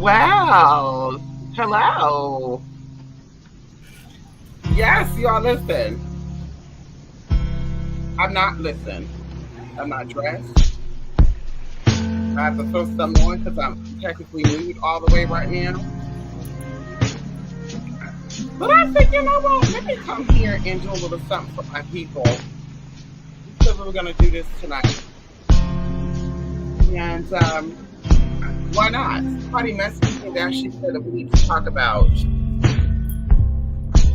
Well, hello. Yes, y'all listen. I'm not listen. I'm not dressed. I have to throw something on because I'm technically nude all the way right now. But I think, you know what? Let me come here and do a little something for my people. We said we were going to do this tonight. And why not? Somebody messaged me that she said that we need to talk about.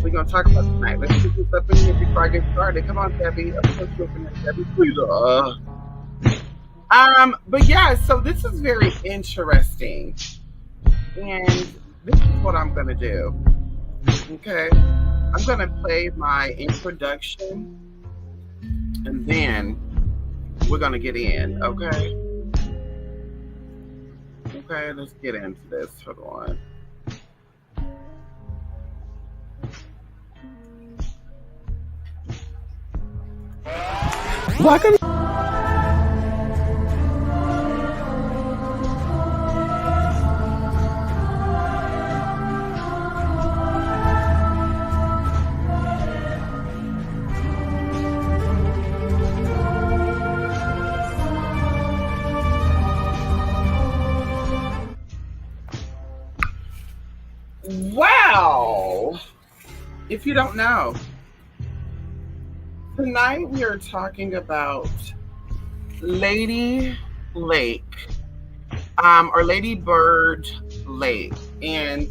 We're going to talk about tonight. Let's get this up in here before I get started. Come on, Debbie. Of course, you open it, Debbie. Please. But yeah, so this is very interesting. And this is what I'm going to do. Okay. I'm going to play my introduction and then we're going to get in. Okay. Okay, let's get into this. Hold on. Welcome. Wow. If you don't know, tonight we are talking about Lady Lake, or Lady Bird Lake. And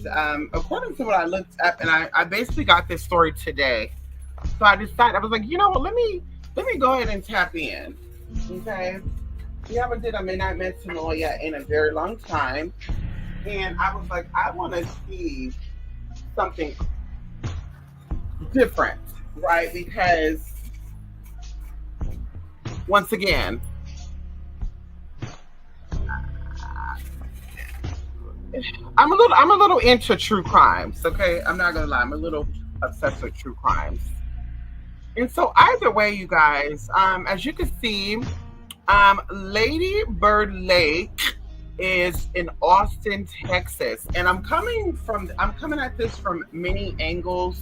according to what I looked up, and I basically got this story today. So I decided, I was like, you know what, let me go ahead and tap in. Okay. We haven't did a midnight metanoia in a very long time. And I was like, I want to see something different, right? Because once again, I'm a little into true crimes. Okay, I'm not gonna lie, I'm a little obsessed with true crimes. And so either way, you guys, as you can see, Lady Bird Lake is in Austin, Texas, and I'm coming at this from many angles.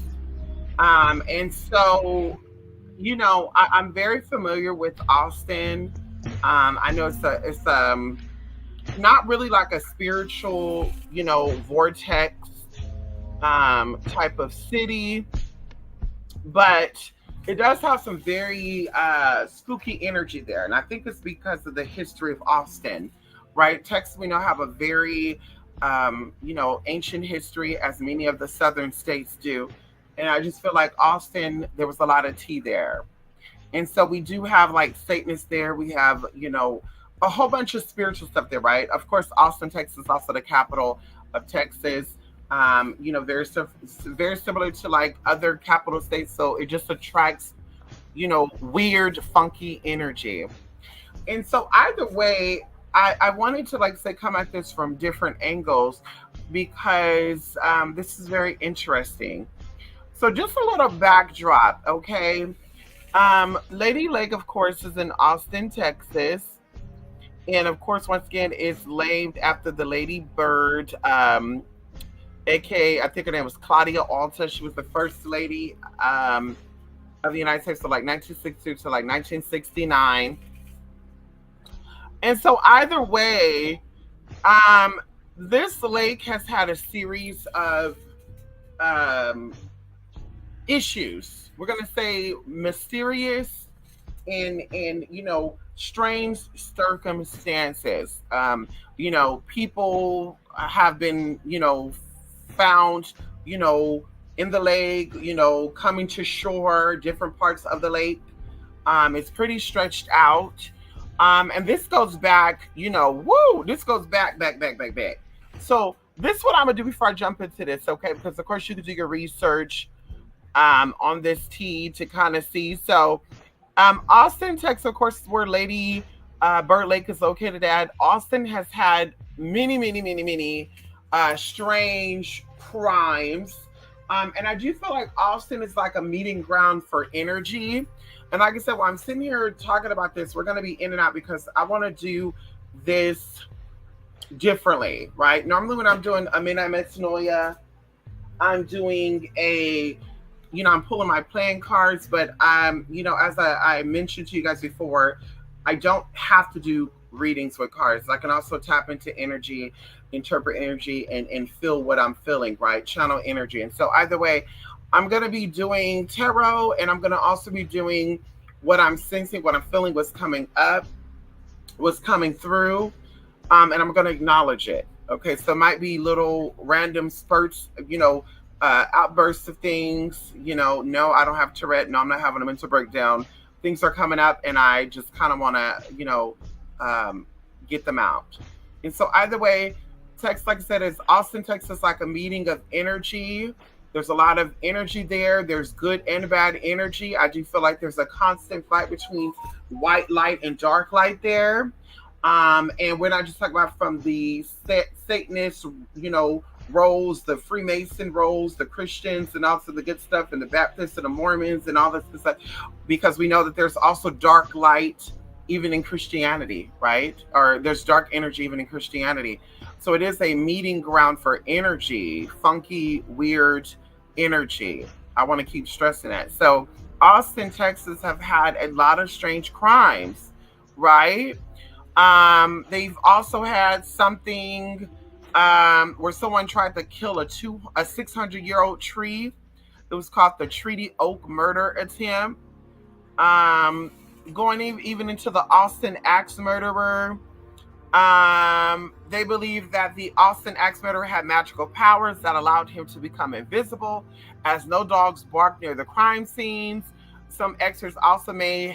And so, I'm very familiar with Austin. I know it's not really like a spiritual, vortex type of city, but it does have some very spooky energy there, and I think it's because of the history of Austin, right? Texas, we know, have a very ancient history, as many of the southern states do. And I just feel like Austin, there was a lot of tea there. And so we do have like Satanists there. We have, a whole bunch of spiritual stuff there, right? Of course, Austin, Texas is also the capital of Texas. Very similar to like other capital states. So it just attracts, weird, funky energy. And so either way, I wanted to like say come at this from different angles because this is very interesting. So just a little backdrop, okay? Lady Lake, of course, is in Austin, Texas. And of course, once again, it's named after the Lady Bird, aka I think her name was Claudia Alta. She was the first lady of the United States, so like 1962 to like 1969. And so either way, this lake has had a series of issues. We're gonna say mysterious and strange circumstances. People have been found in the lake, coming to shore, different parts of the lake. It's pretty stretched out. And this goes back, this goes back. So this is what I'm gonna do before I jump into this, okay? Because of course you can do your research on this tea to kind of see. So Austin, Texas, of course, is where Lady Bird Lake is located at. Austin has had many strange crimes. And I do feel like Austin is like a meeting ground for energy. And like I said, while I'm sitting here talking about this, we're going to be in and out because I want to do this differently, right? Normally, when I'm doing a midnight metanoia, I'm doing a, I'm pulling my playing cards, but as I mentioned to you guys before, I don't have to do readings with cards. I can also tap into energy, interpret energy, and feel what I'm feeling, right? Channel energy. And so either way, I'm gonna be doing tarot, and I'm gonna also be doing what I'm sensing, what I'm feeling, what's coming up, what's coming through, and I'm going to acknowledge it. Okay, so it might be little random spurts, outbursts of things. No, I don't have Tourette. No, I'm not having a mental breakdown. Things are coming up, and I just kind of want to, get them out. And so either way, text, like I said, is Austin, Texas, like a meeting of energy. There's a lot of energy there. There's good and bad energy. I do feel like there's a constant fight between white light and dark light there. And we're not just talking about from the Satanist, roles, the Freemason roles, the Christians, and also the good stuff, and the Baptists and the Mormons and all this stuff, because we know that there's also dark light even in Christianity, right? Or there's dark energy even in Christianity. So it is a meeting ground for energy, funky, weird energy. I want to keep stressing that. So Austin, Texas have had a lot of strange crimes, right? They've also had something where someone tried to kill a 600-year-old tree. It was called the Treaty Oak murder attempt. Um, Going even into the Austin axe murderer. They believe that the Austin axe murderer had magical powers that allowed him to become invisible, as no dogs barked near the crime scenes. Some experts also may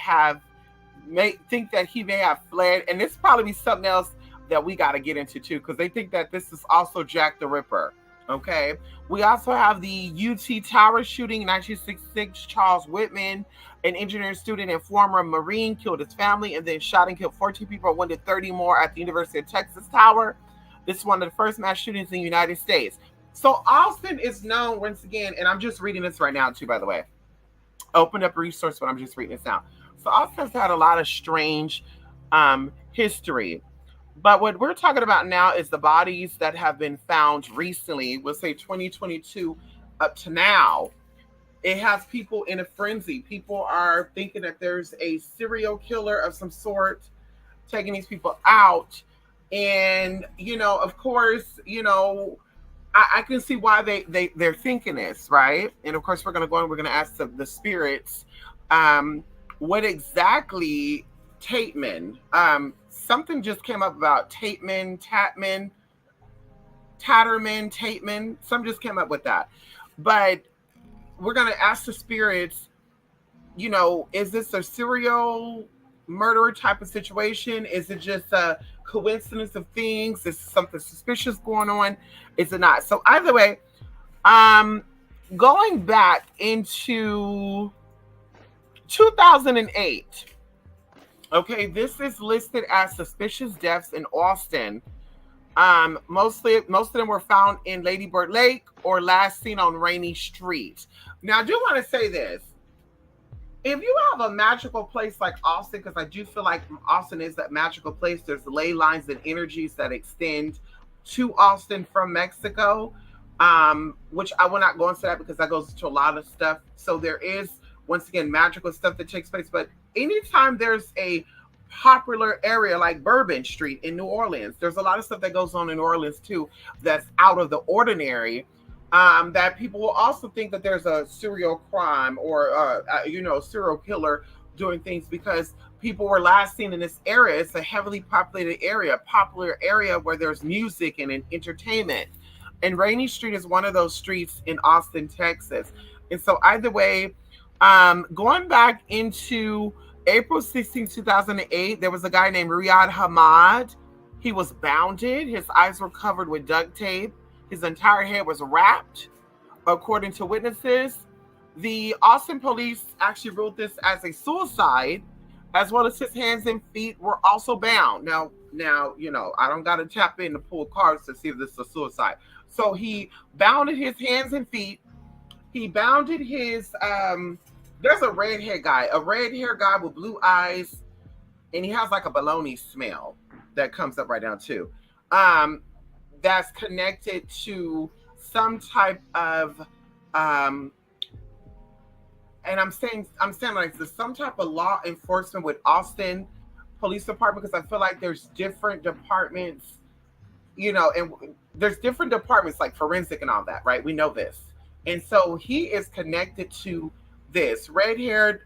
think that he may have fled, and this probably be something else that we got to get into too, because they think that this is also Jack the Ripper. Okay, we also have the UT Tower shooting in 1966. Charles Whitman, an engineering student and former Marine, killed his family and then shot and killed 14 people and wounded 30 more at the University of Texas Tower. This is one of the first mass shootings in the United States. So Austin is known once again, and I'm just reading this right now too, by the way. Opened up a resource, but I'm just reading this now. So Austin's had a lot of strange history. But what we're talking about now is the bodies that have been found recently, we'll say 2022 up to now. It has people in a frenzy. People are thinking that there's a serial killer of some sort taking these people out. And, of course, I can see why they're thinking this, right? And of course, we're going to go and we're going to ask the spirits, what exactly Tateman, something just came up about Tatterman, something just came up with that. But we're going to ask the spirits, is this a serial murderer type of situation? Is it just a coincidence of things? Is something suspicious going on? Is it not? So either way, going back into 2008, okay, this is listed as suspicious deaths in Austin. Most of them were found in Lady Bird Lake or last seen on Rainy Street. Now, I do want to say this. If you have a magical place like Austin, because I do feel like Austin is that magical place, there's ley lines and energies that extend to Austin from Mexico, which I will not go into that because that goes into a lot of stuff. So there is, once again, magical stuff that takes place. But anytime there's a popular area like Bourbon Street in New Orleans, there's a lot of stuff that goes on in New Orleans too that's out of the ordinary, that people will also think that there's a serial crime or serial killer doing things because people were last seen in this area. It's a heavily populated area, popular area where there's music and entertainment. And Rainy Street is one of those streets in Austin, Texas. And so either way, going back into April 16, 2008, there was a guy named Riyad Hamad. He was bounded. His eyes were covered with duct tape. His entire head was wrapped, according to witnesses. The Austin police actually ruled this as a suicide, as well as his hands and feet were also bound. Now, I don't got to tap in to pull cards to see if this is a suicide. So he bounded his hands and feet. He bounded his, there's a red hair guy with blue eyes, and he has like a bologna smell that comes up right now too. um, that's connected to some type of um, and I'm saying like there's some type of law enforcement with Austin Police Department, because I feel like there's different departments, and there's different departments like forensic and all that, right? We know this. And so he is connected to this red haired,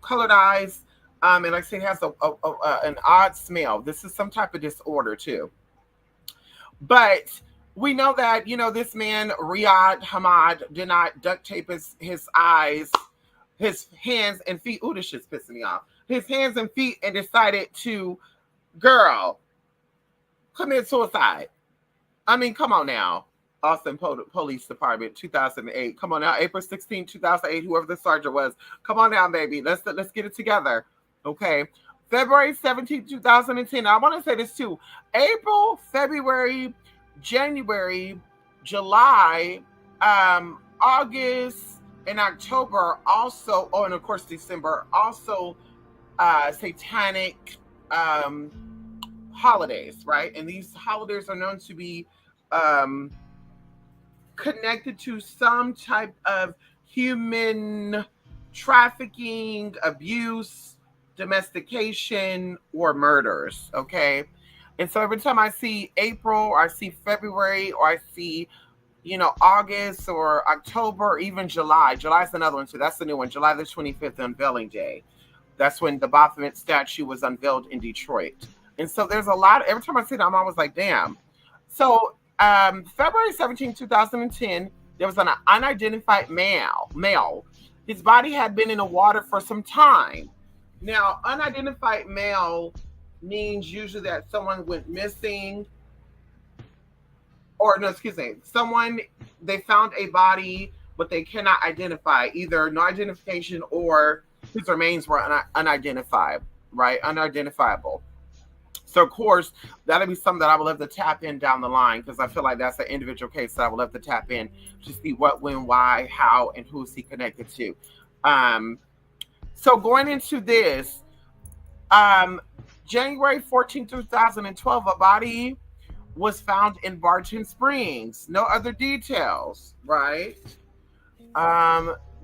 colored eyes, and like I said, he has an odd smell. This is some type of disorder too. But we know that, this man, Riyad Hamad, did not duct tape his eyes, his hands and feet. Ooh, this shit's pissing me off. His hands and feet, and decided to, girl, commit suicide. I mean, come on now. Austin Police Department, 2008. Come on now, April 16, 2008, whoever the sergeant was. Come on now, baby. Let's get it together. Okay. February 17, 2010. I want to say this too. April, February, January, July, August, and October also, and of course December, also satanic holidays, right? And these holidays are known to be connected to some type of human trafficking, abuse, domestication, or murders. Okay. And so every time I see April, or I see February, or I see, August or October, or even July. July's another one too. That's the new one. July the 25th, unveiling day. That's when the Baphomet statue was unveiled in Detroit. And so there's a lot. Every time I see it, I'm always like, damn. So February 17, 2010, there was an unidentified male. His body had been in the water for some time. Now, unidentified male means usually that someone went missing, or no, excuse me, they found a body, but they cannot identify, either no identification or his remains were unidentified, right? Unidentifiable. So, of course, that'll be something that I would love to tap in down the line, because I feel like that's an individual case that I would love to tap in to see what, when, why, how, and who is he connected to. So going into this, January 14, 2012, a body was found in Barton Springs. No other details, right?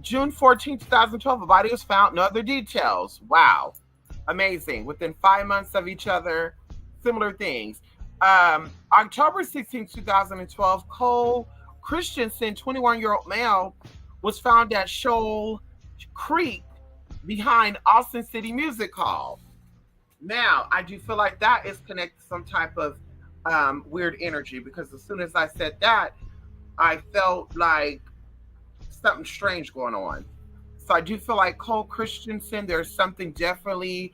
June 14, 2012, a body was found. No other details. Wow. Amazing. Within 5 months of each other, similar things. October 16, 2012, Cole Christensen, 21-year-old male, was found at Shoal Creek behind Austin City Music Hall. Now, I do feel like that is connected to some type of weird energy, because as soon as I said that, I felt like something strange going on. So I do feel like Cole Christensen, there's something definitely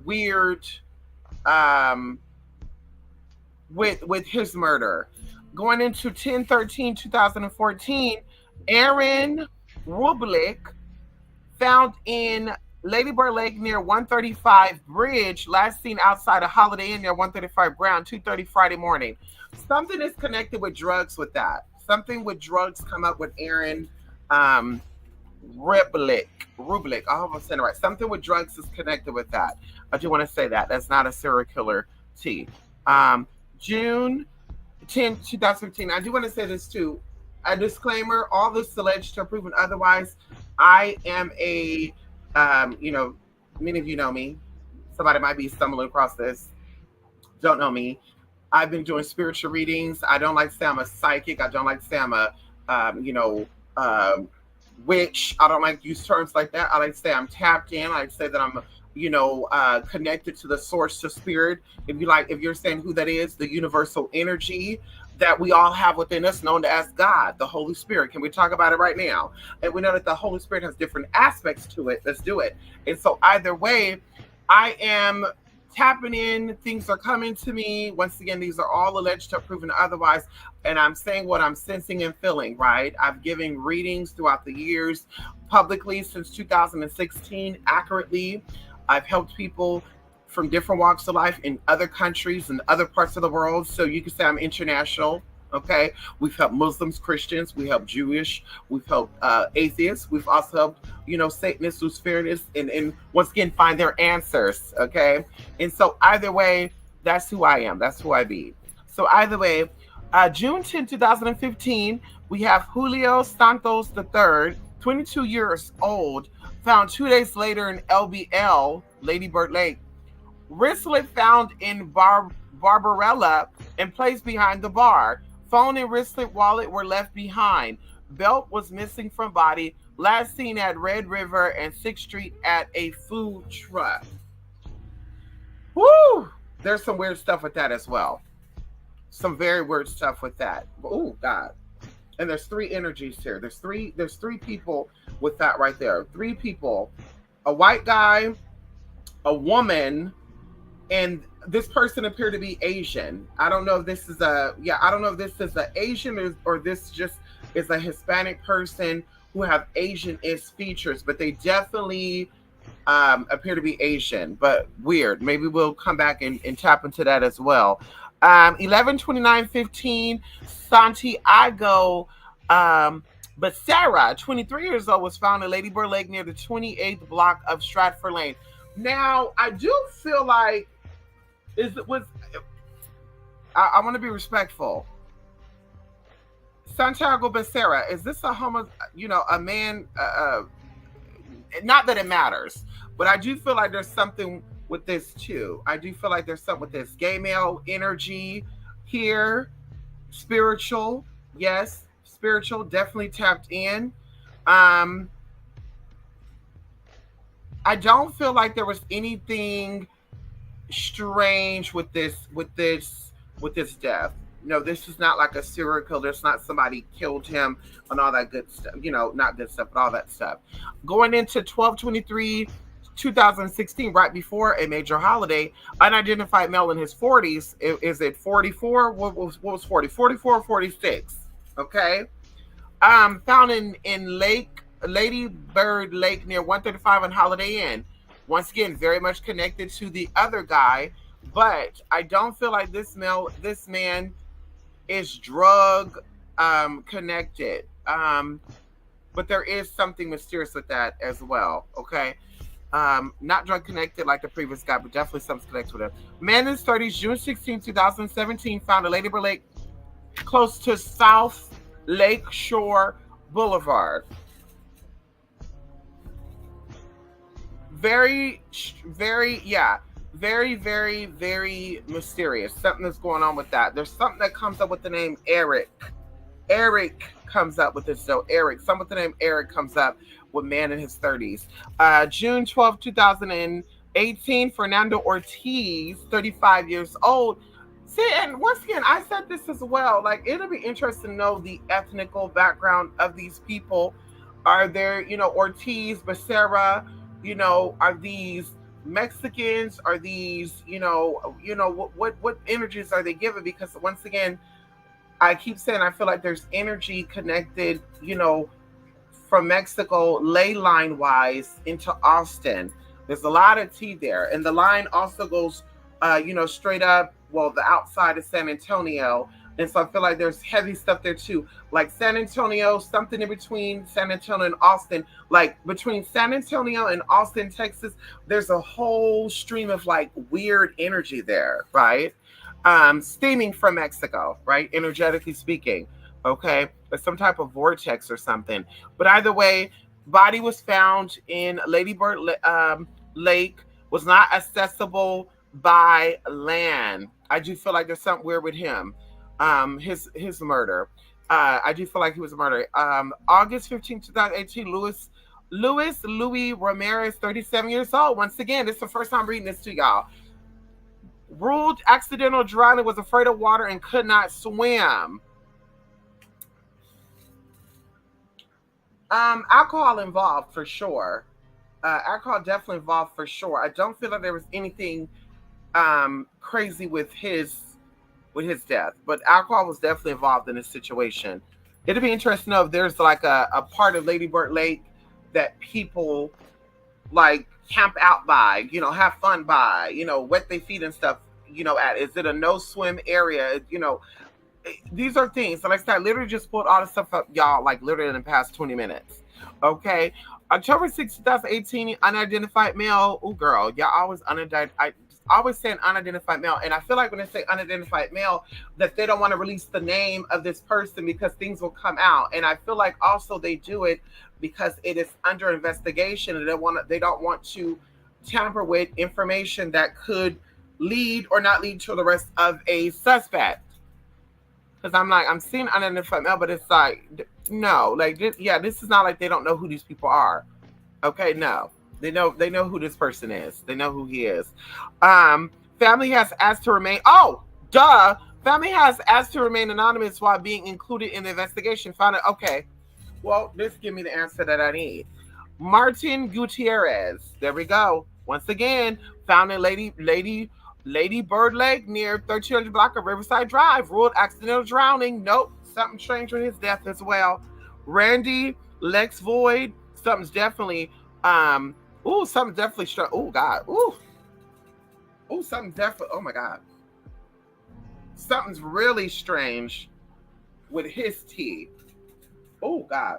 weird with his murder. Going into 10/13/2014, Aaron Rublik, found in Lady Bird Lake near 135 Bridge, last seen outside a Holiday Inn near 135 Ground, 2:30 Friday morning. Something is connected with drugs with that. Something with drugs come up with Aaron Rublik. I hope I'm saying it right. Something with drugs is connected with that. I do want to say that. That's not a serial killer T. June 10, 2015. I do want to say this too. A disclaimer, all this alleged to proven otherwise. I am a, many of you know me. Somebody might be stumbling across this. Don't know me. I've been doing spiritual readings. I don't like to say I'm a psychic. I don't like to say I'm a, witch. I don't like to use terms like that. I like to say I'm tapped in. I like to say that I'm, connected to the source, to spirit. If you're saying who that is, the universal energy that we all have within us, known as God, the Holy Spirit. Can we talk about it right now? And we know that the Holy Spirit has different aspects to it. Let's do it. And so either way, I am tapping in. Things are coming to me. Once again, these are all alleged to have proven otherwise. And I'm saying what I'm sensing and feeling, right? I've given readings throughout the years publicly since 2016, accurately. I've helped people from different walks of life in other countries and other parts of the world. So you can say I'm international. Okay. We've helped Muslims, Christians, we help Jewish, we've helped atheists. We've also helped, Satanists, Luciferianists, and once again, find their answers. Okay. And so either way, That's who I am. That's who I be. So either way, June 10, 2015, we have Julio Santos III, 22 years old, found 2 days later in LBL, Lady Bird Lake. Wristlet found in Barbarella and placed behind the bar. Phone and wristlet wallet were left behind. Belt was missing from body. Last seen at Red River and 6th Street at a food truck. Woo! There's some weird stuff with that as well. Some very weird stuff with that. Oh God. And there's three energies here. There's three people with that right there. Three people. A white guy, a woman, and this person appeared to be Asian. I don't know if this is I don't know if this is an Asian or this just is a Hispanic person who have Asian-ish features, but they definitely appear to be Asian, but weird. Maybe we'll come back and tap into that as well. 11/29/15, Santiago Becerra, 23 years old, was found in Lady Bird Lake near the 28th block of Stratford Lane. Now, I do feel like I want to be respectful. Santiago Becerra, is this a man? Not that it matters, but I do feel like there's something with this too. I do feel like there's something with this gay male energy here. Spiritual, yes, spiritual, definitely tapped in. I don't feel like there was anything strange with this death. No, this is not like a serial killer. It's not somebody killed him and all that good stuff. Not good stuff, but all that stuff. Going into 12/23/2016, right before a major holiday, unidentified male in his 40s. Is it 44? What was 40? 44 or 46? Okay. Found in Lady Bird Lake near 135 on Holiday Inn. Once again, very much connected to the other guy, but I don't feel like this man is drug connected. But there is something mysterious with that as well. Okay. Not drug connected like the previous guy, but definitely something connected with him. Man in his 30s, June 16, 2017, found in Lady Bird Lake close to South Lake Shore Boulevard. Very, very, very, very mysterious. Something that's going on with that. There's something that comes up with the name Eric. Eric comes up with this. So Eric, something with the name Eric comes up with man in his 30s. June 12, 2018, Fernando Ortiz, 35 years old. See, and once again, I said this as well. Like, it'll be interesting to know the ethnical background of these people. Are there, Ortiz, Becerra, are these Mexicans? Are these, what energies are they given? Because once again, I keep saying I feel like there's energy connected, from Mexico, ley line wise into Austin. There's a lot of tea there, and the line also goes, straight up. Well, the outside of San Antonio. And so I feel like there's heavy stuff there too. Like San Antonio, something in between San Antonio and Austin. Like between San Antonio and Austin, Texas, there's a whole stream of like weird energy there, right? Steaming from Mexico, right? Energetically speaking, okay? But some type of vortex or something. But either way, body was found in Lady Bird Lake, was not accessible by land. I do feel like there's something weird with him. His murder. I do feel like he was murdered. August 15, 2018, Louis Ramirez, 37 years old. Once again, this is the first time reading this to y'all. Ruled accidental drowning, was afraid of water and could not swim. Alcohol involved for sure. Alcohol definitely involved for sure. I don't feel like there was anything crazy with his death, but alcohol was definitely involved in this situation. It'd be interesting to know if there's like a part of Lady Bird Lake that people like camp out by, have fun by, wet their feet and stuff, at. Is it a no swim area? These are things. So like I said, I literally just pulled all the stuff up, y'all, like literally in the past 20 minutes. Okay. October 6, 2018, unidentified male. Oh, girl. Y'all always unidentified. always saying unidentified male. And I feel like when they say unidentified male, that they don't want to release the name of this person because things will come out. And I feel like also they do it because it is under investigation and they don't want to tamper with information that could lead or not lead to the arrest of a suspect. Because I'm seeing unidentified male, but it's like, no, like, this is not like they don't know who these people are. Okay, no, they know who this person is. They know who he is. Family has asked to remain. Oh, duh. Family has asked to remain anonymous while being included in the investigation. Found it. Okay, well, this give me the answer that I need. Martin Gutierrez. There we go. Once again, found in Lady Bird Lake near 1300 block of Riverside Drive. Ruled accidental drowning. Nope. Something strange with his death as well. Randy Lex Void. Something's definitely something definitely strange. Oh God. Something definitely. Oh my God. Something's really strange with his teeth. Oh God.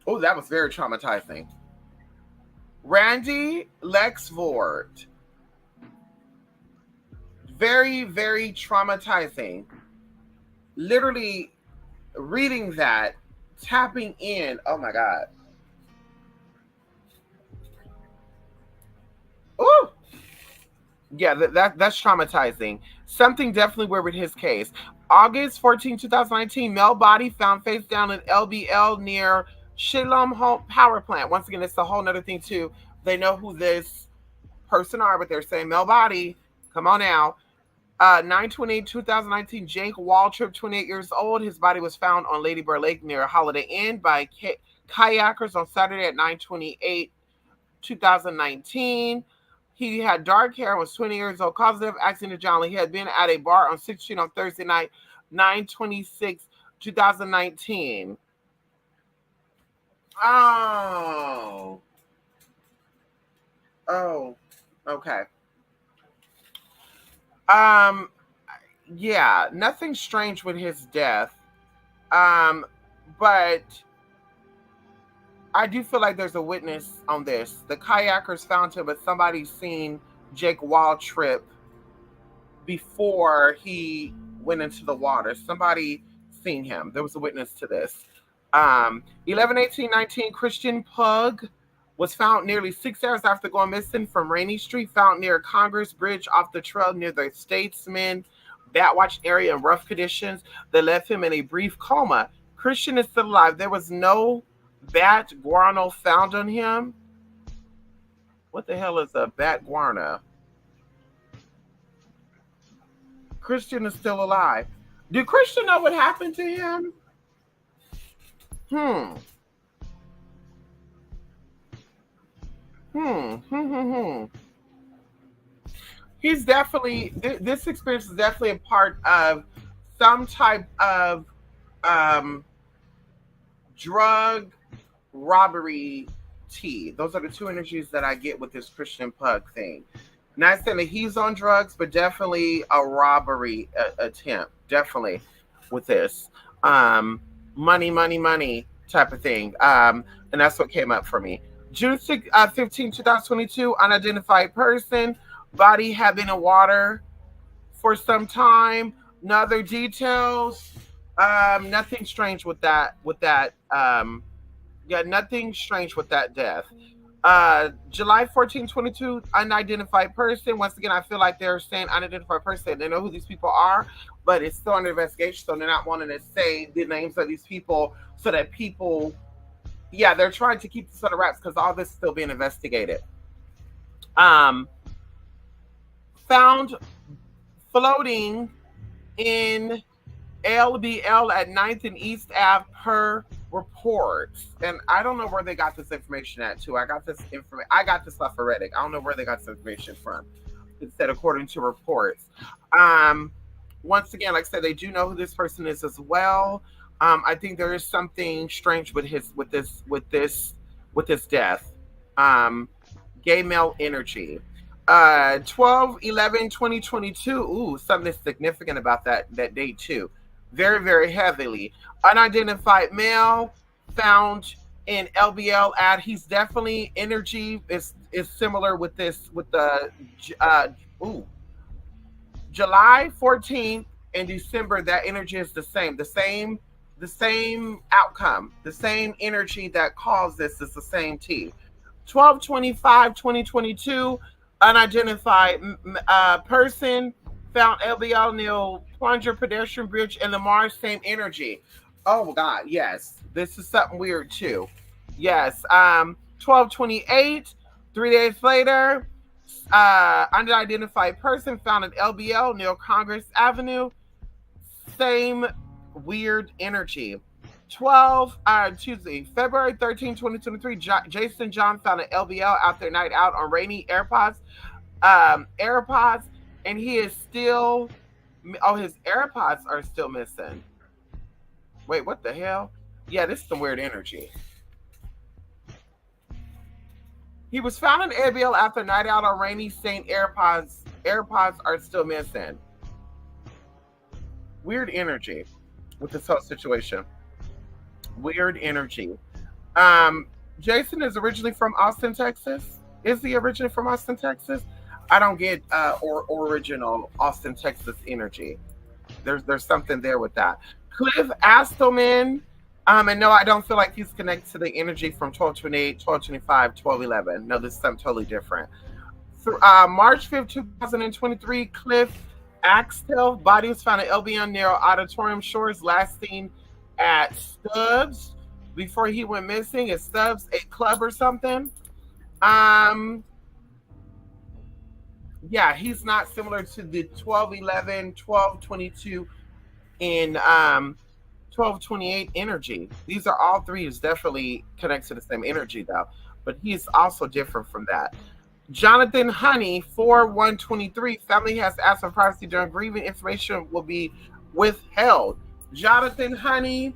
Oh, that was very traumatizing. Randy Lexford. Very, very traumatizing. Literally reading that, tapping in. Oh my God. Ooh. Yeah, that's traumatizing. Something definitely weird with his case. August 14, 2019, male body found face down in LBL near Shalom Home Power Plant. Once again, it's a whole nother thing too. They know who this person are, but they're saying male body. Come on now. 9/28/2019, Jake Waltrip, 28 years old. His body was found on Lady Bird Lake near Holiday Inn by kayakers on Saturday at 9/28/2019. He had dark hair and was 20 years old. Cause of accident John Lee. He had been at a bar on 6th Street on Thursday night, 9/26/2019. Oh. Oh. Okay. Yeah, nothing strange with his death. But I do feel like there's a witness on this. The kayakers found him, but somebody's seen Jake Waltrip before he went into the water. Somebody seen him. There was a witness to this. 11/18/19, Christian Pug was found nearly 6 hours after going missing from Rainy Street, found near Congress Bridge off the trail near the Statesman Batwatch area in rough conditions that left him in a brief coma. Christian is still alive. There was no bat guano found on him. What the hell is a bat guano? Christian is still alive. Do Christian know what happened to him? He's definitely, this experience is definitely a part of some type of drug robbery tea. Those are the two energies that I get with this Christian Pug thing. Not saying that he's on drugs, but definitely a robbery attempt. Definitely with this. Money type of thing. And that's what came up for me. June 15, 2022, unidentified person. Body had been in water for some time. No other details. Nothing strange with that. Nothing strange with that death. July 14, 22, unidentified person. Once again, I feel like they're saying unidentified person. They know who these people are, but it's still under investigation, so they're not wanting to say the names of these people so that people, they're trying to keep this under wraps because all this is still being investigated. Found floating in LBL at 9th and East Ave per reports. And I don't know where they got this information at too. I got this off of Reddit. I don't know where they got this information from. It said according to reports. Once again, like I said, they do know who this person is as well. I think there is something strange with this death. Gay male energy. 12/11/2022. Ooh, something is significant about that date too. Very, very heavily. Unidentified male found in LBL ad. He's definitely energy. It's is similar with this with the ooh, July 14th and December, that energy is the same. The same outcome, the same energy that caused this is the same T. 12/25/2022, unidentified person found LBL near plunger pedestrian bridge in the Mars, same energy. Oh God, yes. This is something weird too. Yes. 12/28, 3 days later, unidentified person found an LBL near Congress Avenue. Same weird energy. Tuesday, February 13, 2023, Jason John found an LBL after a night out on rainy AirPods, and he is still, oh, his AirPods are still missing. Wait, what the hell? Yeah, this is some weird energy. He was found in LBL after a night out on rainy, saying AirPods are still missing. Weird energy with this whole situation. Weird energy. Jason is originally from Austin, Texas. Is he originally from Austin, Texas? I don't get original Austin, Texas energy. There's something there with that. Cliff Astelman. And no, I don't feel like he's connected to the energy from 12/28, 12/25, 12/11. No, this is something totally different. March 5th, 2023, Cliff Axtell body was found at LBN near Auditorium Shores, last seen at Stubbs before he went missing. At Stubbs, a club or something. Yeah, he's not similar to the 12/11, 12/22, and 12/28 energy. These are all three is definitely connected to the same energy though, but he's also different from that. Jonathan Honey, 4/1/23, family has asked for privacy during grieving. Information will be withheld. Jonathan Honey,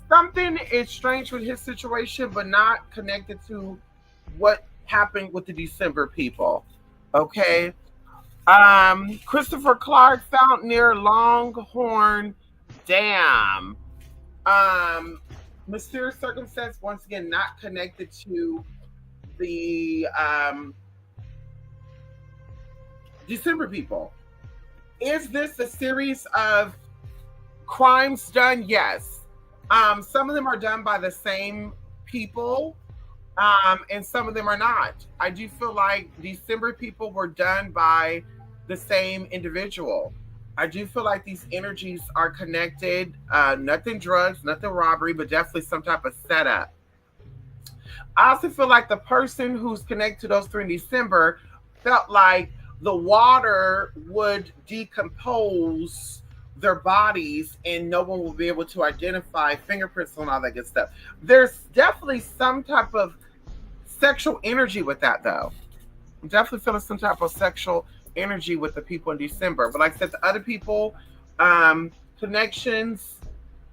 something is strange with his situation, but not connected to what happened with the December people. Okay. Christopher Clark found near Longhorn Dam. Mysterious circumstance, once again, not connected to the December people. Is this a series of crimes done? Yes. Some of them are done by the same people, and some of them are not. I do feel like December people were done by the same individual. I do feel like these energies are connected. Nothing drugs, nothing robbery, but definitely some type of setup. I also feel like the person who's connected to those three in December felt like the water would decompose their bodies and no one will be able to identify fingerprints and all that good stuff. There's definitely some type of sexual energy with that though. I'm definitely feeling some type of sexual energy with the people in December. But like I said, the other people, connections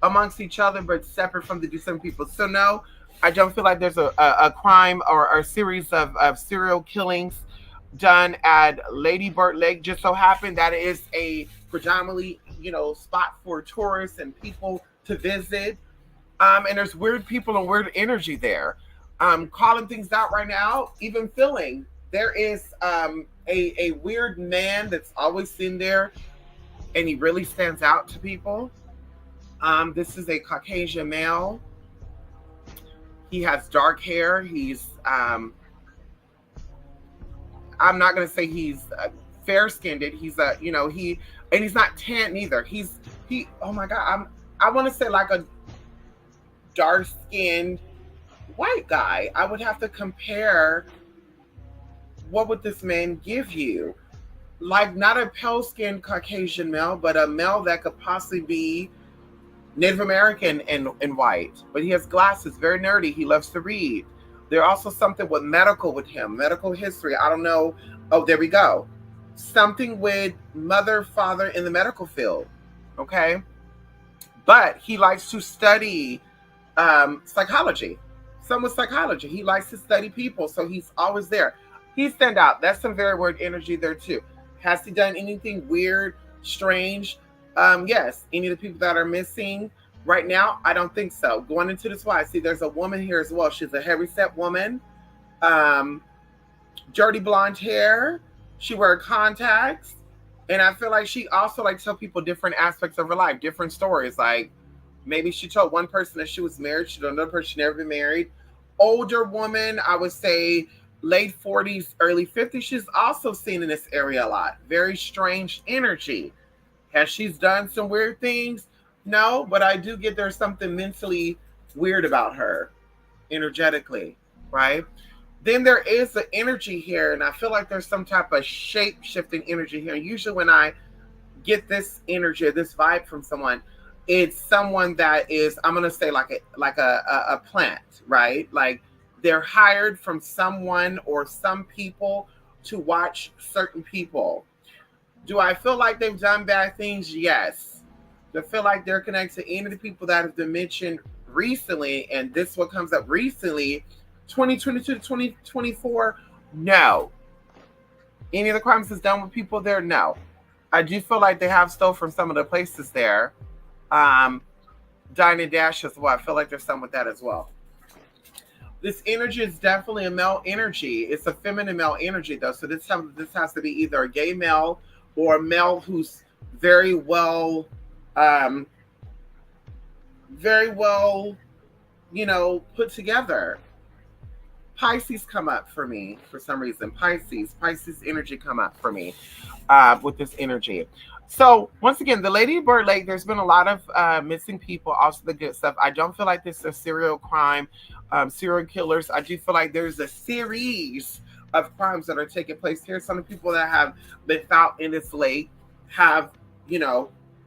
amongst each other, but separate from the December people. So no, I don't feel like there's a crime or a series of serial killings done at Lady Bird Lake. Just so happened that it is a predominantly, spot for tourists and people to visit. And there's weird people and weird energy there. Calling things out right now, even feeling there is a weird man that's always seen there and he really stands out to people. This is a Caucasian male. He has dark hair. He's I'm not gonna say he's fair skinned. He's and he's not tan either. He oh my god, I want to say like a dark skinned white guy. I would have to compare. What would this man give you? Like not a pale skinned Caucasian male, but a male that could possibly be Native American and white. But he has glasses, very nerdy. He loves to read. There's also something with medical with him, medical history. I don't know. Oh, there we go. Something with mother, father in the medical field. Okay. But he likes to study psychology. Some with psychology. He likes to study people. So he's always there. He stand out. That's some very weird energy there too. Has he done anything weird, strange? Yes. Any of the people that are missing right now, I don't think so. Going into this, why? See, there's a woman here as well. She's a heavyset woman. Um, dirty blonde hair. She wear contacts. And I feel like she also like tell people different aspects of her life, different stories. Like maybe she told one person that she was married, she told another person she never been married. Older woman, I would say late 40s, early 50s. She's also seen in this area a lot. Very strange energy. Has she's done some weird things? No, but I do get there's something mentally weird about her, energetically, right? Then there is the energy here, and I feel like there's some type of shape shifting energy here. Usually, when I get this energy, this vibe from someone, it's someone that is, I'm gonna say like a plant, right? Like they're hired from someone or some people to watch certain people. Do I feel like they've done bad things? Yes. Do I feel like they're connected to any of the people that have been mentioned recently, and this what comes up recently, 2022 to 2024? No. Any of the crimes that's done with people there? No. I do feel like they have stole from some of the places there. Um, Dine and Dash as well. I feel like there's some with that as well. This energy is definitely a male energy. It's a feminine male energy though. So this has to be either a gay male or a male who's very well, um, very well, put together. Pisces come up for me for some reason. Pisces energy come up for me with this energy. So once again, the Lady Bird Lake, there's been a lot of missing people, also the good stuff. I don't feel like this is a serial crime, serial killers. I do feel like there's a series of crimes that are taking place here. Some of the people that have been found in this lake have,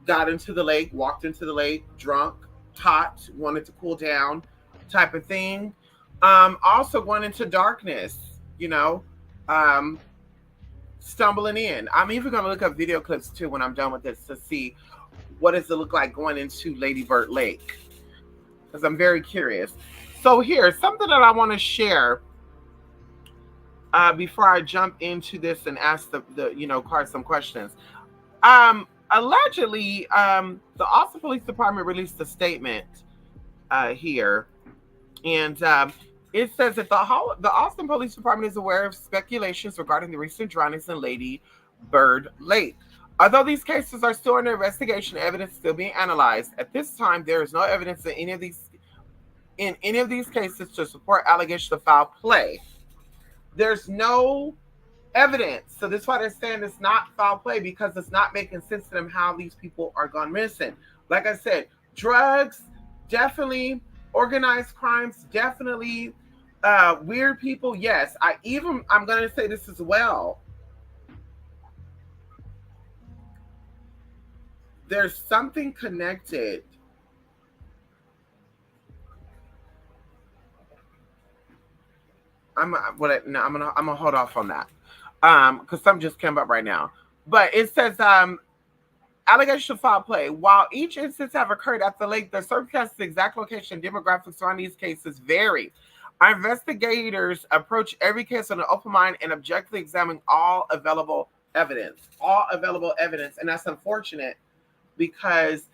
got into the lake, walked into the lake, drunk, hot, wanted to cool down type of thing. Also going into darkness, um, stumbling in. I'm even going to look up video clips too when I'm done with this to see what does it look like going into Lady Bird Lake, because I'm very curious. So here's something that I want to share before I jump into this and ask the cards some questions. Allegedly, the Austin Police Department released a statement here, and it says that the Austin Police Department is aware of speculations regarding the recent drownings in Lady Bird Lake. Although these cases are still under investigation, evidence is still being analyzed. At this time, there is no evidence in any of these cases to support allegations of foul play. There's no evidence. So that's why they're saying it's not foul play, because it's not making sense to them how these people are gone missing. Like I said, drugs, definitely. Organized crimes, definitely. Weird people, yes. I'm going to say this as well. There's something connected. I'm gonna hold off on that because some just came up right now. But it says allegations of foul play. While each instance have occurred at the lake, the circumstances, exact location, and demographics around these cases vary. Our investigators approach every case with an open mind and objectively examine all available evidence. And that's unfortunate because,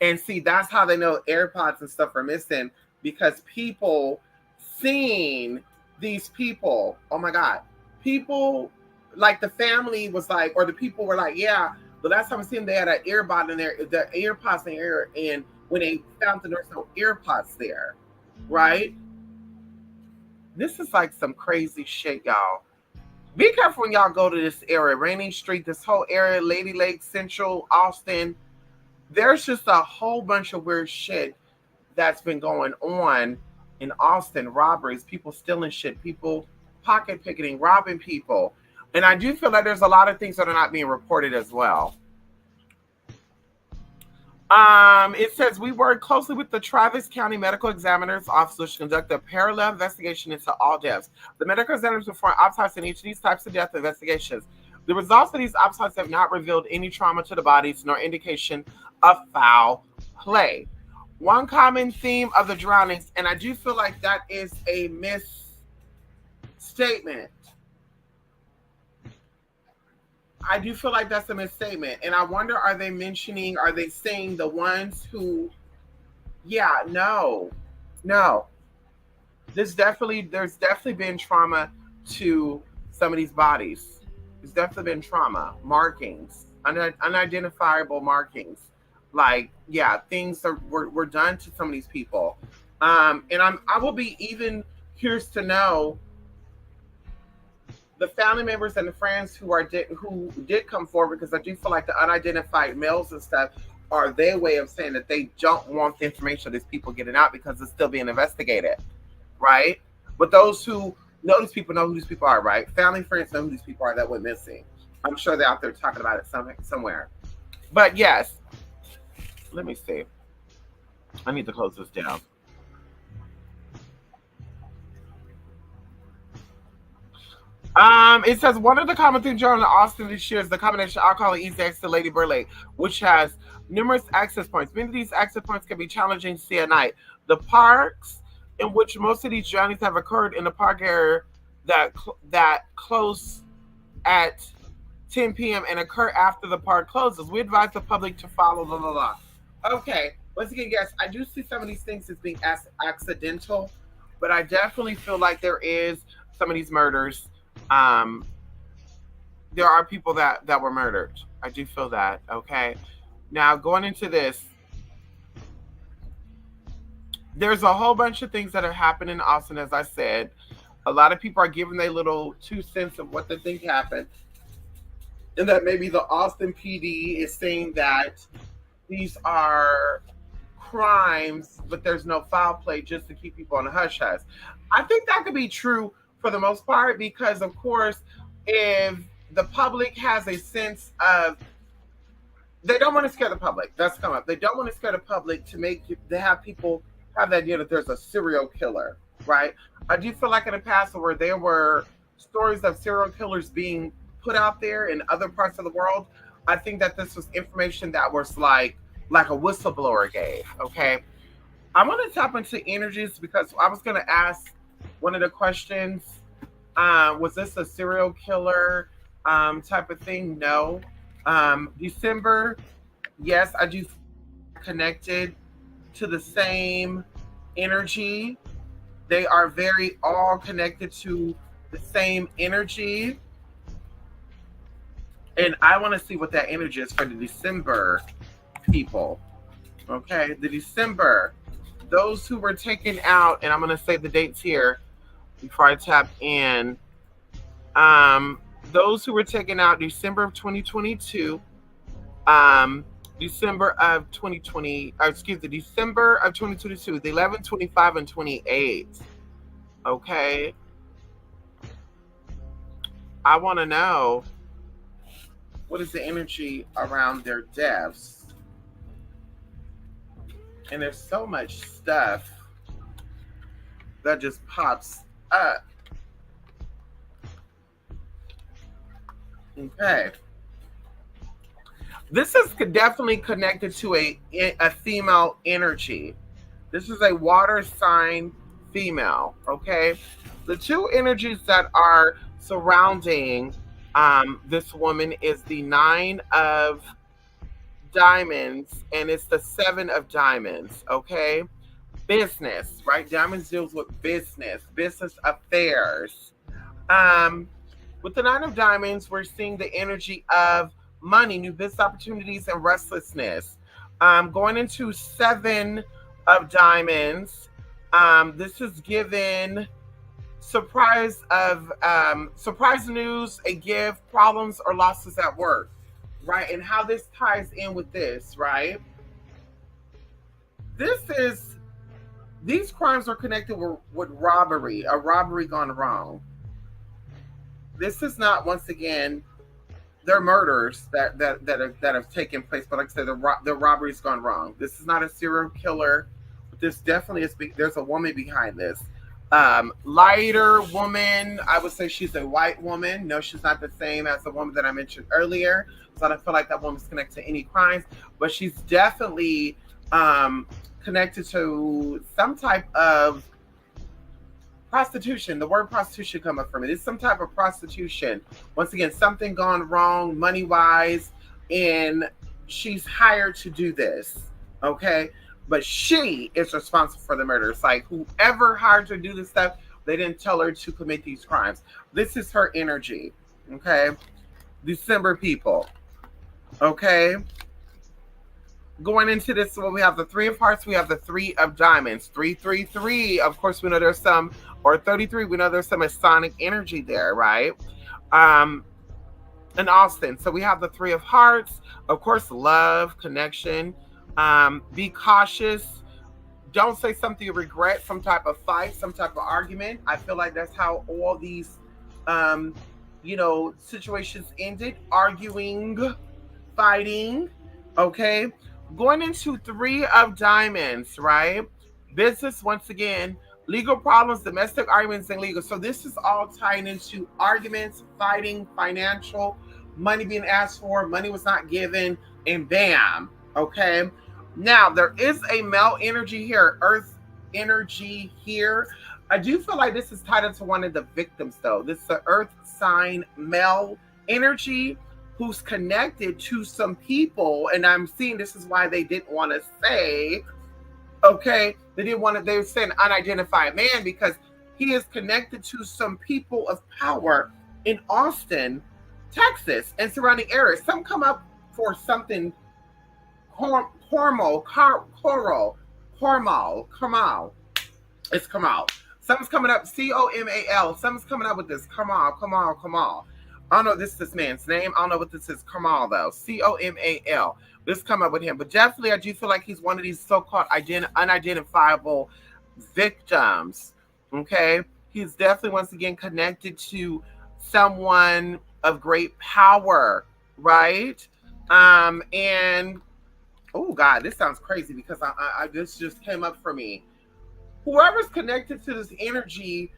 and see, that's how they know AirPods and stuff are missing, because people seeing these people, oh my God, people like the family was like, or the people were like, yeah, the last time I seen them, they had an earbud in there, the AirPods in there, and when they found that there's no AirPods there, right? This is like some crazy shit, y'all. Be careful when y'all go to this area, Rainy Street, this whole area, Lady Lake, Central, Austin. There's just a whole bunch of weird shit that's been going on in Austin. Robberies, people stealing shit, people pocket picketing, robbing people. And I do feel like there's a lot of things that are not being reported as well. It says we work closely with the Travis County Medical Examiner's Office to conduct a parallel investigation into all deaths. The medical examiners perform autopsies in each of these types of death investigations. The results of these autopsies have not revealed any trauma to the bodies nor indication of foul play. One common theme of the drownings, and I do feel like that is a misstatement. I do feel like that's a misstatement. And I wonder, are they saying the ones who, yeah, no. There's definitely been trauma to some of these bodies. There's definitely been trauma, markings, unidentifiable markings. Like, yeah, things were done to some of these people. And I will be even curious to know the family members and the friends who did come forward, because I do feel like the unidentified males and stuff are their way of saying that they don't want the information of these people getting out because it's still being investigated, right? But those who know who these people are, right? Family, friends know who these people are that went missing. I'm sure they're out there talking about it somewhere. But yes, let me see. I need to close this down. It says one of the common themes during Austin this year is the combination of alcohol and easy access to Lady Bird Lake, which has numerous access points. Many of these access points can be challenging to see at night. The parks in which most of these drownings have occurred in the park area that close at 10 p.m. and occur after the park closes. We advise the public to follow the law. Okay, once again, yes, I do see some of these things as being accidental, but I definitely feel like there is some of these murders. Um, there are people that were murdered. I do feel that. Okay, now going into this, there's a whole bunch of things that are happening in Austin. As I said, a lot of people are giving their little 2 cents of what they think happened, and that maybe the Austin PD is saying that these are crimes, but there's no foul play just to keep people on the hush hush. I think that could be true for the most part because, of course, if the public has a sense of they don't want to scare the public, that's come up. They don't want to scare the public to have people have the idea that there's a serial killer, right? I do feel like in the past where there were stories of serial killers being put out there in other parts of the world, I think that this was information that was like a whistleblower gave. Okay, I'm gonna tap into energies because I was gonna ask one of the questions. Was this a serial killer type of thing? No. December, yes, I do connected to the same energy. They are very all connected to the same energy. And I want to see what that energy is for the December people. Okay, the December, those who were taken out, and I'm going to say the dates here before I tap in. Those who were taken out December of 2022, December of 2020, December of 2022, the 11, 25, and 28. Okay. I want to know what is the energy around their deaths. And there's so much stuff that just pops up. Okay. This is definitely connected to a female energy. This is a water sign female, okay? The two energies that are surrounding this woman is the 9 of diamonds and it's the 7 of diamonds, okay? Business, right? Diamonds deals with business affairs. With the 9 of diamonds, we're seeing the energy of money, new business opportunities, and restlessness. Going into 7 of diamonds, this is given surprise news, a gift, problems or losses at work, right? And how this ties in with this, right? These crimes are connected with robbery, a robbery gone wrong. This is not, once again, they're murders that have taken place, but like I said, the robbery's gone wrong. This is not a serial killer, but this definitely is. There's a woman behind this. Lighter woman, I would say she's a white woman. No, she's not the same as the woman that I mentioned earlier. So I don't feel like that woman's connected to any crimes, but she's definitely connected to some type of prostitution. The word prostitution come up for me. It's some type of prostitution. Once again, something gone wrong money wise, and she's hired to do this. Okay. but she is responsible for the murder. It's like whoever hired her to do this stuff, they didn't tell her to commit these crimes. This is her energy. Okay. December people. Okay. Going into this, well, we have the Three of Hearts, we have the Three of Diamonds. 333. Of course, we know there's some, or 33, we know there's some Masonic energy there, right? In Austin. So we have the Three of Hearts, of course, love, connection. Be cautious. Don't say something you regret, some type of fight, some type of argument. I feel like that's how all these, situations ended. Arguing, fighting. Okay. Going into Three of Diamonds, right? Business, once again, legal problems, domestic arguments, and legal. So this is all tying into arguments, fighting, financial, money being asked for, money was not given, and bam. Okay. Now, there is a male energy here, earth energy here. I do feel like this is tied into one of the victims, though. This is the earth sign male energy who's connected to some people, and I'm seeing this is why they didn't want to say, okay, they were saying unidentified man because he is connected to some people of power in Austin, Texas, and surrounding areas. Some come up for something Cormal. It's Kamal. Something's coming up, Comal. Something's coming up with this. Kamal. I don't know this man's name. I don't know what this is. Kamal, though. Comal. This come up with him. But definitely, I do feel like he's one of these so-called unidentifiable victims. Okay? He's definitely, once again, connected to someone of great power, right? And, oh, God, this sounds crazy because this just came up for me. Whoever's connected to this energy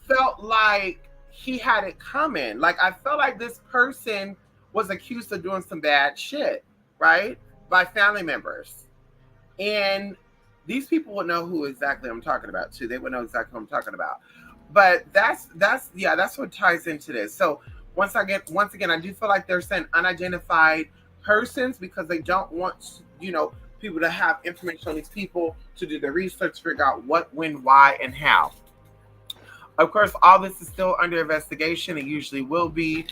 felt like he had it coming. Like, I felt like this person was accused of doing some bad shit, right? By family members. And these people would know who exactly I'm talking about, too. They would know exactly what I'm talking about. But that's what ties into this. So once again, I do feel like they're saying unidentified persons because they don't want, people to have information on these people to do the research, figure out what, when, why, and how. Of course, all this is still under investigation. It usually will be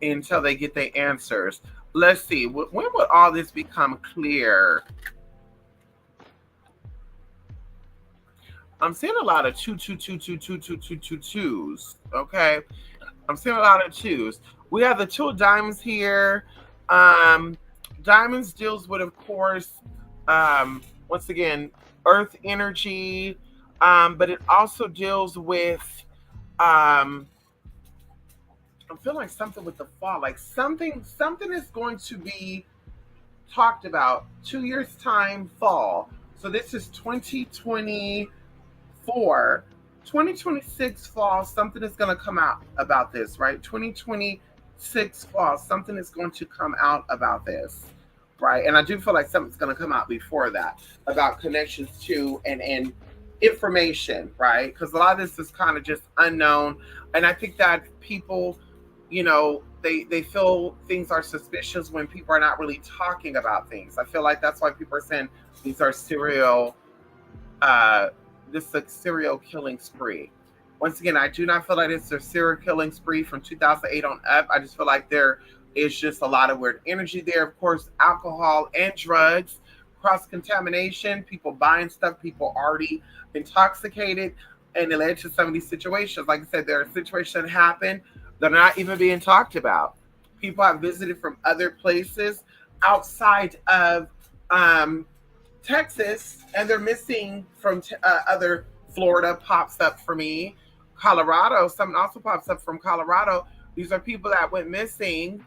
until they get their answers. Let's see. When will all this become clear? I'm seeing a lot of twos. Okay. I'm seeing a lot of twos. We have the Two of Diamonds here. Diamonds deals with, of course, once again, earth energy. But it also deals with, I'm feeling like something with the fall, like something is going to be talked about 2 years time fall. So this is 2024, 2026 fall. Something is going to come out about this, right? 2026 fall. Something is going to come out about this, right? And I do feel like something's going to come out before that about connections to and information, right? Because a lot of this is kind of just unknown, and I think that people, they feel things are suspicious when people are not really talking about things. I feel like that's why people are saying these are serial killing spree. Once again, I do not feel like it's a serial killing spree from 2008 on up. I just feel like there is just a lot of weird energy there. Of course, alcohol and drugs, cross-contamination, people buying stuff, people already intoxicated, and it led to some of these situations. Like I said, there are situations that happen that are not even being talked about. People have visited from other places outside of Texas, and they're missing from other. Florida pops up for me. Colorado, something also pops up from Colorado. These are people that went missing,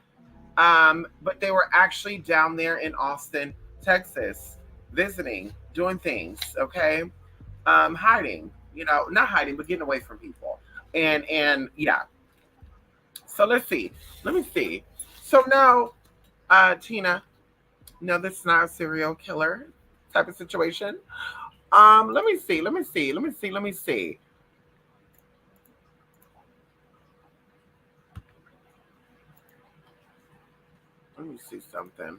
but they were actually down there in Austin, Texas, visiting, doing things, okay? Hiding, not hiding, but getting away from people. And yeah. So let's see. Let me see. So now, Tina, no, this is not a serial killer type of situation. Let me see. Let me see something.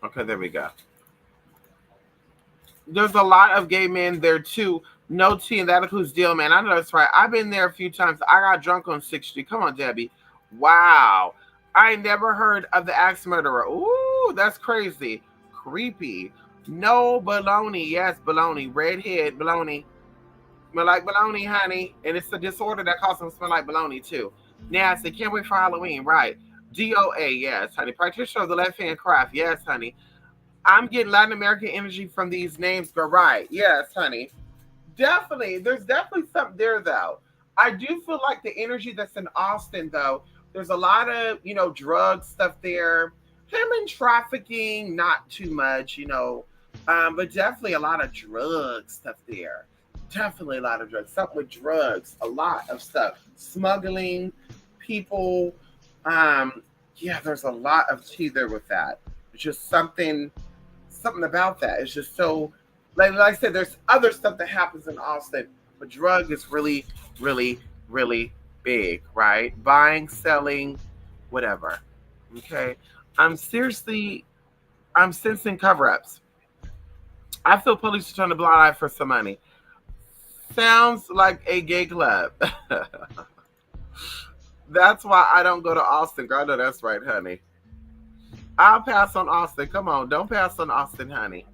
Okay, there we go. There's a lot of gay men there too. No tea, and that includes deal, man. I know that's right. I've been there a few times. I got drunk on 6th Street. Come on, Debbie. Wow. I never heard of the axe murderer. Ooh, that's crazy. Creepy. No baloney. Yes, baloney. Redhead baloney. Smell like baloney, honey. And it's a disorder that causes them to smell like baloney, too. Nasty. Can't wait for Halloween. Right. DOA. Yes, honey. Practitioner of the left hand craft. Yes, honey. I'm getting Latin American energy from these names, but right. Yes, honey. Definitely. There's definitely something there, though. I do feel like the energy that's in Austin, though, there's a lot of, drug stuff there. Human trafficking, not too much, but definitely a lot of drug stuff there. Definitely a lot of drugs. Something with drugs, a lot of stuff. Smuggling, people. Um, yeah, there's a lot of tea there with that. It's just something about that. It's just so like I said, there's other stuff that happens in Austin, but drug is really, really, really big, right? Buying, selling, whatever. Okay. I'm sensing cover-ups. I feel police are trying to blind eye for some money. Sounds like a gay club. That's why I don't go to Austin, girl. I know that's right, honey. I'll pass on Austin. Come on, don't pass on Austin, honey.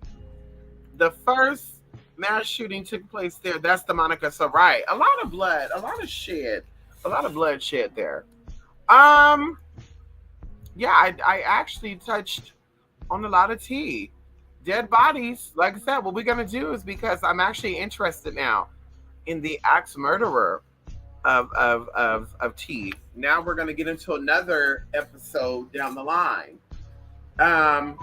The first mass shooting took place there. That's the Monica. So right, a lot of blood, a lot of shed, a lot of bloodshed there. Um, yeah, I actually touched on a lot of tea. Dead bodies. Like I said, what we're gonna do is because I'm actually interested now in the axe murderer of tea. Now we're gonna get into another episode down the line. Um,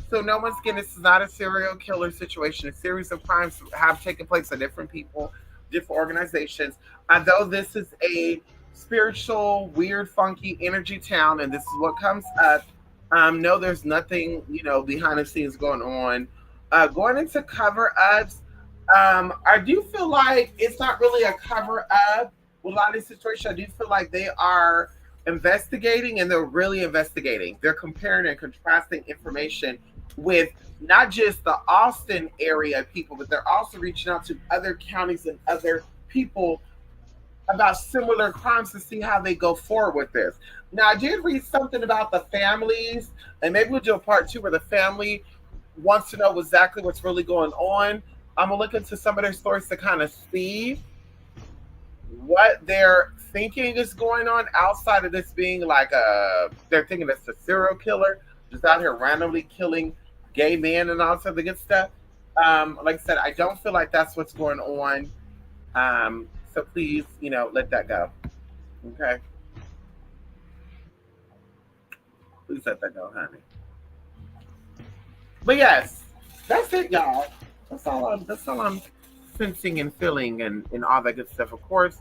so no one's getting this is not a serial killer situation. A series of crimes have taken place by different people, different organizations. Although this is a spiritual, weird, funky energy town, and this is what comes up. No, there's nothing, behind the scenes going on. Going into cover ups, I do feel like it's not really a cover up with a lot of these situations. I do feel like they are investigating and they're really investigating. They're comparing and contrasting information with not just the Austin area people, but they're also reaching out to other counties and other people about similar crimes to see how they go forward with this. Now, I did read something about the families, and maybe we'll do a part two where the family wants to know exactly what's really going on. I'm gonna look into some of their stories to kind of see what they're thinking is going on outside of this being like they're thinking it's a serial killer just out here randomly killing gay men and all sorts of good stuff. Like I said, I don't feel like that's what's going on. So please, let that go. Okay. Please let that go, honey. But yes, that's it, y'all. That's all I'm sensing and feeling and all that good stuff. Of course,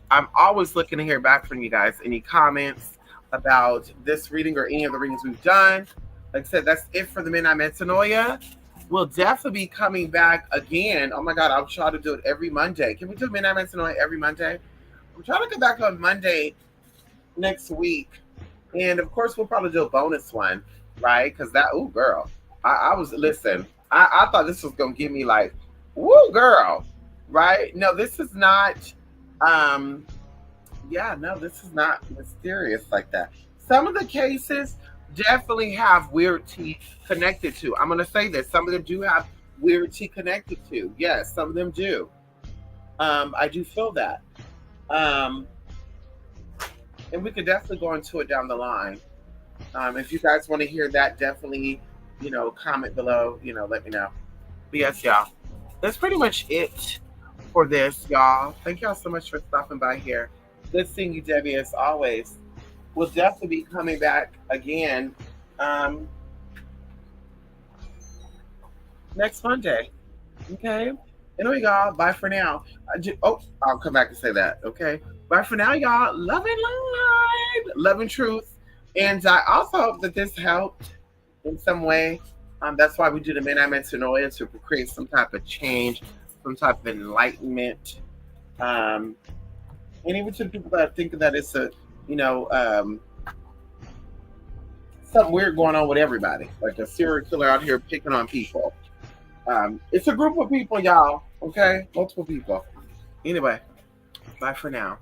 I'm always looking to hear back from you guys. Any comments about this reading or any of the readings we've done? Like I said, that's it for the Midnight Metanoia. We'll definitely be coming back again. Oh my God, I'll try to do it every Monday. Can we do Midnight Metanoia every Monday? I'm trying to come back on Monday next week. And of course, we'll probably do a bonus one, right? Because girl, I was, listen, I thought this was going to give me like, woo, girl, right? No, this is not, this is not mysterious like that. Some of the cases definitely have weird tea connected to. I'm going to say this. Some of them do have weird tea connected to. Yes, some of them do. I do feel that. And we could definitely go into it down the line. If you guys want to hear that, definitely, comment below, let me know. But yes, y'all, that's pretty much it for this, y'all. Thank y'all so much for stopping by here. Good seeing you, Debbie, as always. We'll definitely be coming back again next Monday. Okay? Anyway, y'all, bye for now. I'll come back and say that, okay? Bye for now, y'all. Love and light. Love and truth. And I also hope that this helped in some way. That's why we do the Midnight Metanoia, to create some type of change, some type of enlightenment. And even to the people that think that it's a, something weird going on with everybody, like a serial killer out here picking on people. It's a group of people, y'all. Okay, multiple people. Anyway, bye for now.